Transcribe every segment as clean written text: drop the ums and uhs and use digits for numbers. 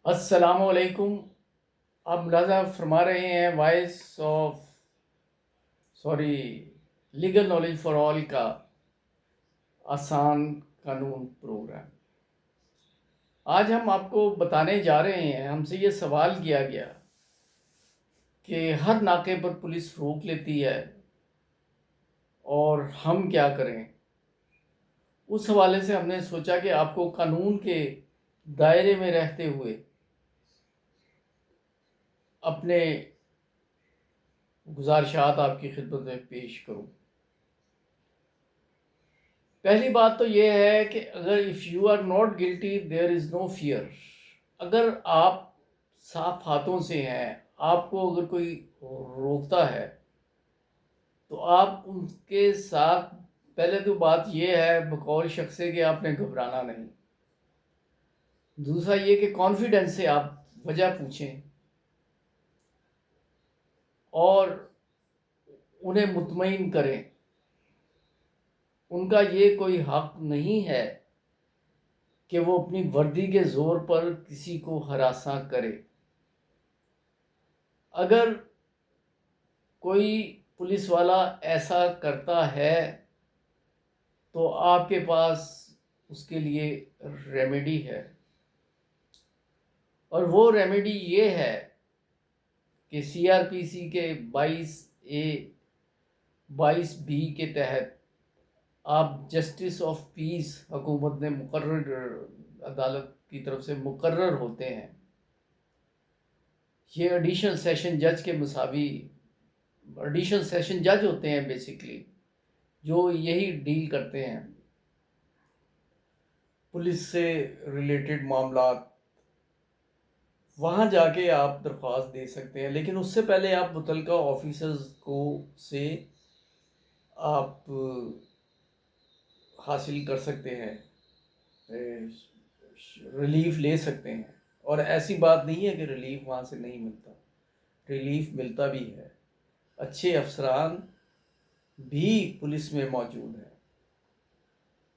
السلام علیکم. آپ ملاحظہ فرما رہے ہیں voice of legal knowledge for all کا آسان قانون پروگرام. آج ہم آپ کو بتانے جا رہے ہیں، ہم سے یہ سوال کیا گیا کہ ہر ناکے پر پولیس روک لیتی ہے اور ہم کیا کریں. اس حوالے سے ہم نے سوچا کہ آپ کو قانون کے دائرے میں رہتے ہوئے اپنے گزارشات آپ کی خدمت میں پیش کروں. پہلی بات تو یہ ہے کہ اگر if you are not guilty there is no fear. اگر آپ صاف ہاتھوں سے ہیں، آپ کو اگر کوئی روکتا ہے تو آپ ان کے ساتھ پہلے تو بات یہ ہے بقول شخصے کہ آپ نے گھبرانا نہیں. دوسرا یہ کہ کانفیڈنس سے آپ وجہ پوچھیں اور انہیں مطمئن کریں. ان کا یہ کوئی حق نہیں ہے کہ وہ اپنی وردی کے زور پر کسی کو ہراساں کرے. اگر کوئی پولیس والا ایسا کرتا ہے تو آپ کے پاس اس کے لیے ریمیڈی ہے، اور وہ ریمیڈی یہ ہے کہ CRPC کے 22A 22B کے تحت آپ جسٹس آف پیس حکومت نے عدالت کی طرف سے مقرر ہوتے ہیں. یہ ایڈیشنل سیشن جج کے مساوی ایڈیشنل سیشن جج ہوتے ہیں بیسیکلی، جو یہی ڈیل کرتے ہیں پولیس سے ریلیٹڈ معاملات. وہاں جا کے آپ درخواست دے سکتے ہیں، لیکن اس سے پہلے آپ متعلقہ آفیسرز سے آپ حاصل کر سکتے ہیں، ریلیف لے سکتے ہیں. اور ایسی بات نہیں ہے کہ ریلیف وہاں سے نہیں ملتا، ریلیف ملتا بھی ہے. اچھے افسران بھی پولیس میں موجود ہیں.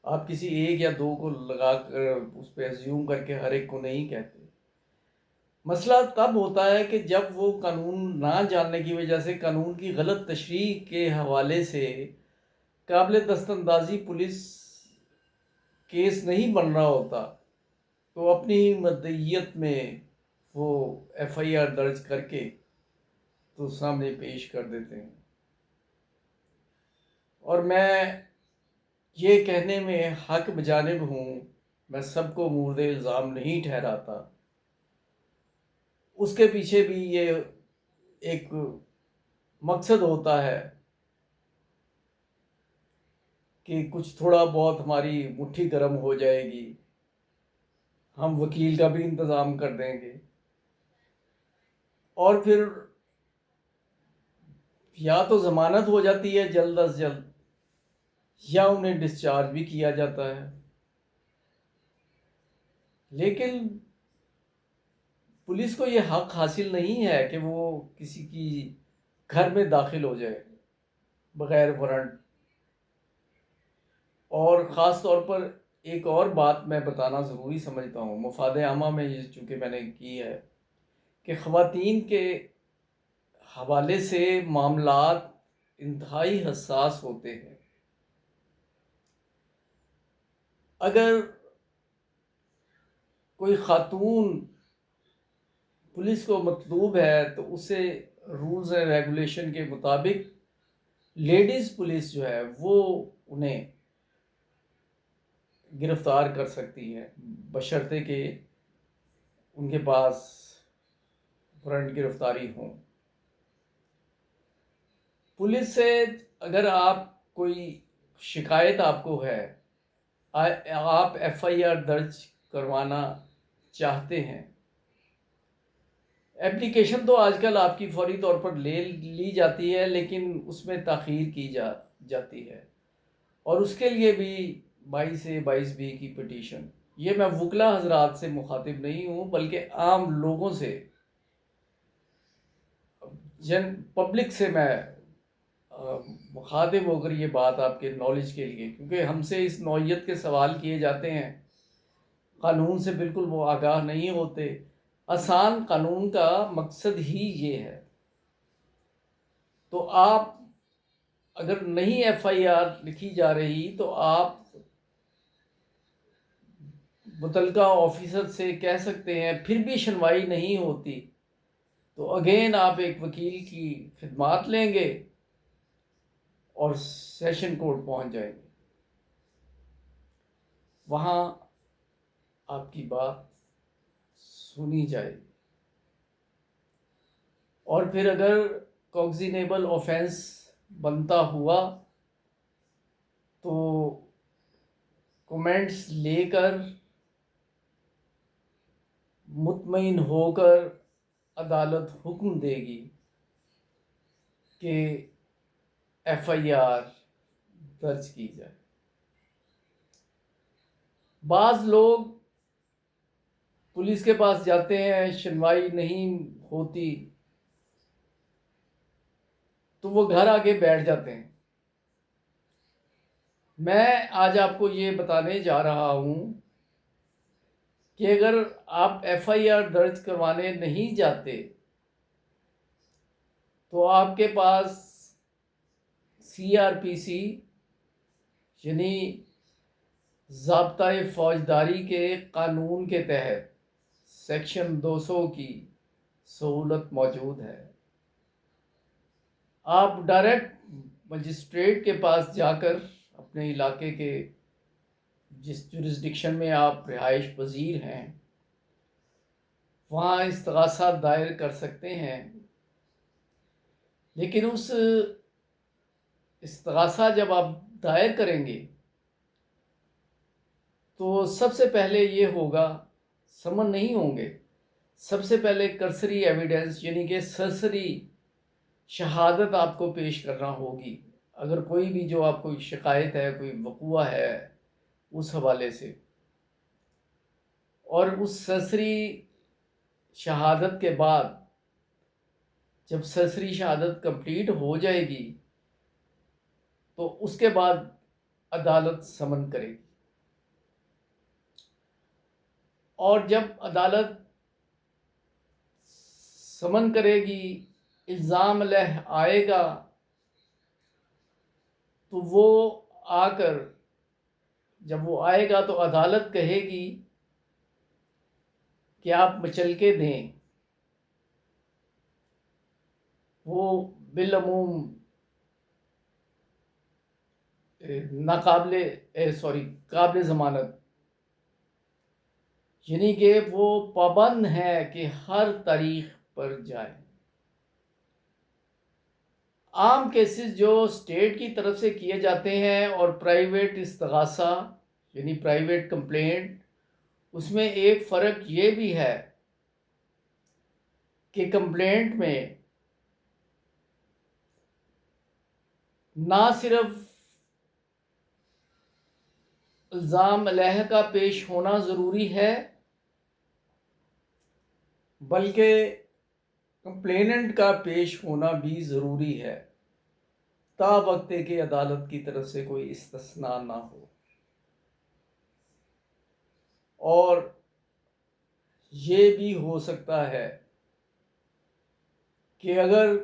آپ کسی ایک یا دو کو لگا کر اس پہ ایزیوم کر کے ہر ایک کو نہیں کہتے. مسئلہ تب ہوتا ہے کہ جب وہ قانون نہ جاننے کی وجہ سے، قانون کی غلط تشریح کے حوالے سے قابل دست اندازی پولیس کیس نہیں بن رہا ہوتا تو اپنی ہی مدعیت میں وہ FIR درج کر کے تو سامنے پیش کر دیتے ہیں. اور میں یہ کہنے میں حق بجانب ہوں، میں سب کو مورد الزام نہیں ٹھہراتا. اس کے پیچھے بھی یہ ایک مقصد ہوتا ہے کہ کچھ تھوڑا بہت ہماری مٹھی گرم ہو جائے گی، ہم وکیل کا بھی انتظام کر دیں گے، اور پھر یا تو ضمانت ہو جاتی ہے جلد از جلد، یا انہیں ڈسچارج بھی کیا جاتا ہے. لیکن پولیس کو یہ حق حاصل نہیں ہے کہ وہ کسی کی گھر میں داخل ہو جائے بغیر وارنٹ. اور خاص طور پر ایک اور بات میں بتانا ضروری سمجھتا ہوں، مفاد عامہ میں یہ چونکہ میں نے کی ہے کہ خواتین کے حوالے سے معاملات انتہائی حساس ہوتے ہیں. اگر کوئی خاتون پولیس کو مطلوب ہے تو اسے رولز اینڈ ریگولیشن کے مطابق لیڈیز پولیس جو ہے وہ انہیں گرفتار کر سکتی ہے، بشرطے کہ ان کے پاس وارنٹ گرفتاری ہوں. پولیس سے اگر آپ کوئی شکایت آپ کو ہے، آپ FIR درج کروانا چاہتے ہیں، اپلیکیشن تو آج کل آپ کی فوری طور پر لے لی جاتی ہے، لیکن اس میں تاخیر کی جاتی ہے. اور اس کے لیے بھی 22A 22B کی پٹیشن، یہ میں وکلا حضرات سے مخاطب نہیں ہوں بلکہ عام لوگوں سے، پبلک سے میں مخاطب ہو کر یہ بات آپ کے نالج کے لیے، کیونکہ ہم سے اس نوعیت کے سوال کیے جاتے ہیں، قانون سے بالکل وہ آگاہ نہیں ہوتے. آسان قانون کا مقصد ہی یہ ہے. تو آپ اگر نہیں ایف آئی آر لکھی جا رہی تو آپ متعلقہ آفیسر سے کہہ سکتے ہیں، پھر بھی سنوائی نہیں ہوتی تو اگین آپ ایک وکیل کی خدمات لیں گے اور سیشن کورٹ پہنچ جائیں گے. وہاں آپ کی بات سنی جائے گی، اور پھر اگر کوگزینیبل آفینس بنتا ہوا تو کومنٹس لے کر مطمئن ہو کر عدالت حکم دے گی کہ ایف آئی آر درج کی جائے. بعض لوگ پولیس کے پاس جاتے ہیں، سنوائی نہیں ہوتی تو وہ گھر آ کے بیٹھ جاتے ہیں. میں آج آپ کو یہ بتانے جا رہا ہوں کہ اگر آپ ایف آئی آر درج کروانے نہیں جاتے تو آپ کے پاس سی آر پی سی یعنی ضابطۂ فوجداری کے قانون کے تحت سیکشن 200 کی سہولت موجود ہے. آپ ڈائریکٹ مجسٹریٹ کے پاس جا کر اپنے علاقے کے جس جورسڈکشن میں آپ رہائش پذیر ہیں وہاں استغاثہ دائر کر سکتے ہیں. لیکن اس استغاثہ جب آپ دائر کریں گے تو سب سے پہلے یہ ہوگا، سمن نہیں ہوں گے، سب سے پہلے کرسری ایویڈنس یعنی کہ سرسری شہادت آپ کو پیش کرنا ہوگی. اگر کوئی بھی جو آپ کو شکایت ہے، کوئی وقوع ہے اس حوالے سے، اور اس سرسری شہادت کے بعد جب سرسری شہادت کمپلیٹ ہو جائے گی تو اس کے بعد عدالت سمن کرے گی. اور جب عدالت سمن کرے گی، الزام علیہ آئے گا تو وہ آ کر جب وہ آئے گا تو عدالت کہے گی کہ آپ مچلکے دیں. وہ بالعموم قابل ضمانت، یعنی کہ وہ پابند ہے کہ ہر تاریخ پر جائے. عام کیسز جو اسٹیٹ کی طرف سے کیے جاتے ہیں اور پرائیویٹ استغاثہ یعنی پرائیویٹ کمپلینٹ، اس میں ایک فرق یہ بھی ہے کہ کمپلینٹ میں نہ صرف الزام علیہ کا پیش ہونا ضروری ہے بلکہ کمپلیننٹ کا پیش ہونا بھی ضروری ہے، تا وقت کہ عدالت کی طرف سے کوئی استثناء نہ ہو. اور یہ بھی ہو سکتا ہے کہ اگر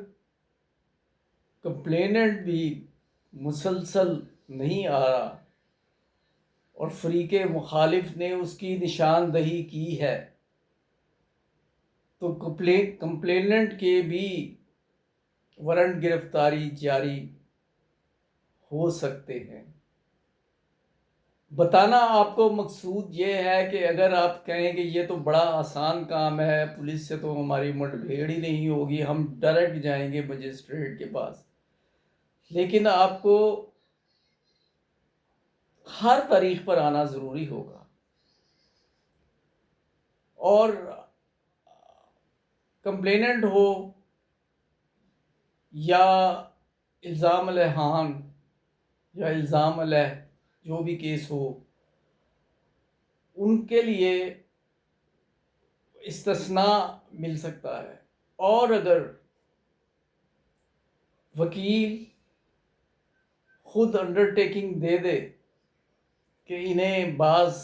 کمپلیننٹ بھی مسلسل نہیں آ رہا اور فریق مخالف نے اس کی نشاندہی کی ہے تو کمپلیننٹ کے بھی وارنٹ گرفتاری جاری ہو سکتے ہیں. بتانا آپ کو مقصود یہ ہے کہ اگر آپ کہیں کہ یہ تو بڑا آسان کام ہے، پولیس سے تو ہماری مٹ بھیڑ ہی نہیں ہوگی، ہم ڈائریکٹ جائیں گے مجسٹریٹ کے پاس، لیکن آپ کو ہر تاریخ پر آنا ضروری ہوگا. اور کمپلیننٹ ہو یا الزام علیہان یا الزام علیہ جو بھی کیس ہو، ان کے لیے استثناء مل سکتا ہے. اور اگر وکیل خود انڈرٹیکنگ دے دے کہ انہیں بعض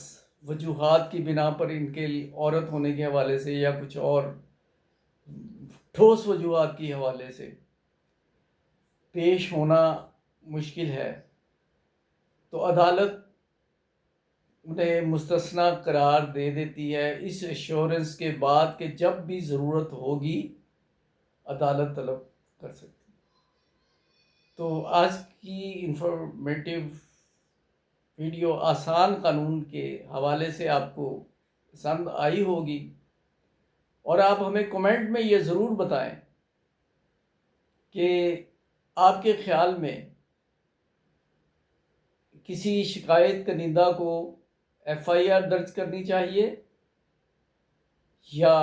وجوہات کی بنا پر ان کے عورت ہونے کے حوالے سے یا کچھ اور ٹھوس وجوہات کی حوالے سے پیش ہونا مشکل ہے، تو عدالت انہیں مستثنیٰ قرار دے دیتی ہے اس ایشورنس کے بعد کہ جب بھی ضرورت ہوگی عدالت طلب کر سکتی ہے۔ تو آج کی انفارمیٹیو ویڈیو آسان قانون کے حوالے سے آپ کو پسند آئی ہوگی، اور آپ ہمیں کمنٹ میں یہ ضرور بتائیں کہ آپ کے خیال میں کسی شکایت کنندہ کو ایف آئی آر درج کرنی چاہیے یا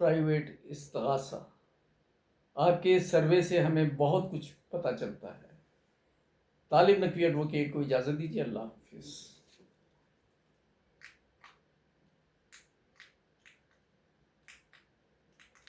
پرائیویٹ استغاثہ۔ آپ کے سروے سے ہمیں بہت کچھ پتہ چلتا ہے۔ طالب نقوی ایڈوکیٹ کو اجازت دیجیے، اللہ حافظ۔